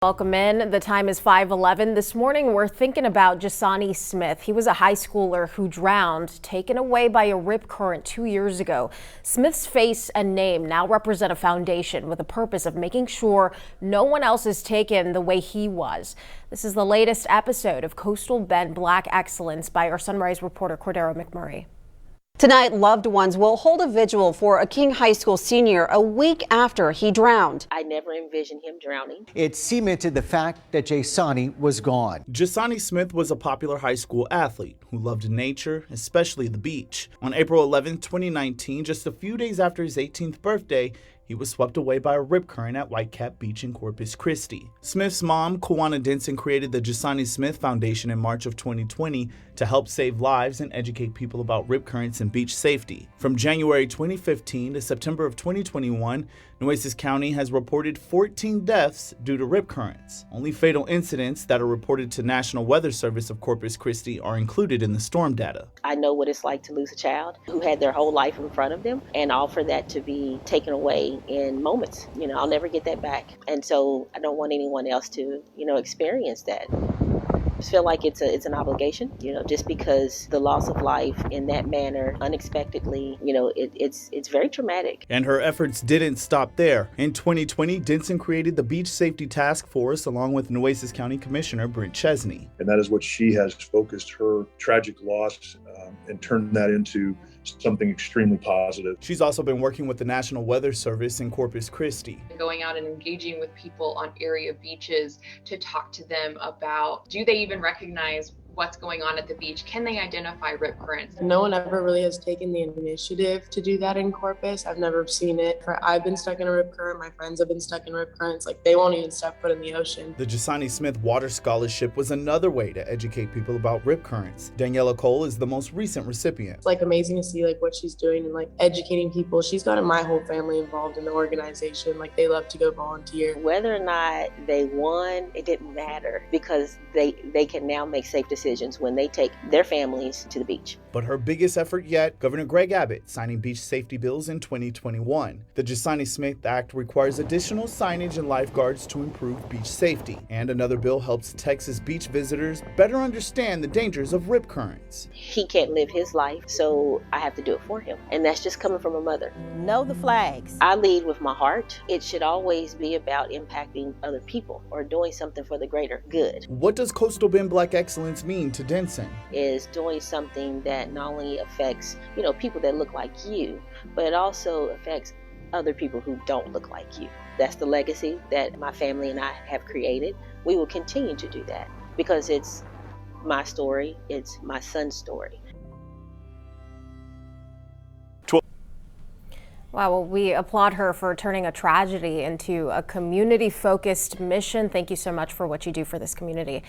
Welcome in. The time is 5:11. This morning, we're thinking about Kiwana Smith. He was a high schooler who drowned, taken away by a rip current 2 years ago. Smith's face and name now represent a foundation with a purpose of making sure no one else is taken the way he was. This is the latest episode of Coastal Bend Black Excellence by our Sunrise reporter Cordero McMurray. Tonight, loved ones will hold a vigil for a King High School senior a week after he drowned. I never envisioned him drowning. It cemented the fact that Kiwana was gone. Kiwana Smith was a popular high school athlete who loved nature, especially the beach. On April 11, 2019, just a few days after his 18th birthday, he was swept away by a rip current at Whitecap Beach in Corpus Christi. Smith's mom, Kiwana Denson, created the Kiwana Smith Foundation in March of 2020 to help save lives and educate people about rip currents and beach safety. From January 2015 to September of 2021, Nueces County has reported 14 deaths due to rip currents. Only fatal incidents that are reported to National Weather Service of Corpus Christi are included in the storm data. I know what it's like to lose a child who had their whole life in front of them, and all for that to be taken away in moments. I'll never get that back. And so I don't want anyone else to, experience that. I just feel like it's an obligation, just because the loss of life in that manner, unexpectedly, it's very traumatic. And her efforts didn't stop there. In 2020, Denson created the Beach Safety Task Force along with Nueces County Commissioner Brent Chesney. And that is what she has focused her tragic loss and turned that into something extremely positive. She's also been working with the National Weather Service in Corpus Christi. Going out and engaging with people on area beaches to talk to them about, do they even recognize what's going on at the beach? Can they identify rip currents? No one ever really has taken the initiative to do that in Corpus. I've never seen it. I've been stuck in a rip current. My friends have been stuck in rip currents. They won't even step foot in the ocean. The Kiwana Smith Water Scholarship was another way to educate people about rip currents. Daniela Cole is the most recent recipient. It's amazing to see what she's doing and educating people. She's gotten my whole family involved in the organization. They love to go volunteer. Whether or not they won, it didn't matter, because they can now make safe decisions when they take their families to the beach. But her biggest effort yet, Governor Greg Abbott signing beach safety bills in 2021. The Kiwana Smith Act requires additional signage and lifeguards to improve beach safety. And another bill helps Texas beach visitors better understand the dangers of rip currents. He can't live his life, so I have to do it for him. And that's just coming from a mother. Know the flags. I lead with my heart. It should always be about impacting other people or doing something for the greater good. What does Coastal Bend Black Excellence mean to Denson? Is doing something that not only affects, people that look like you, but it also affects other people who don't look like you. That's the legacy that my family and I have created. We will continue to do that because it's my story, it's my son's story. Wow, well, we applaud her for turning a tragedy into a community-focused mission. Thank you so much for what you do for this community.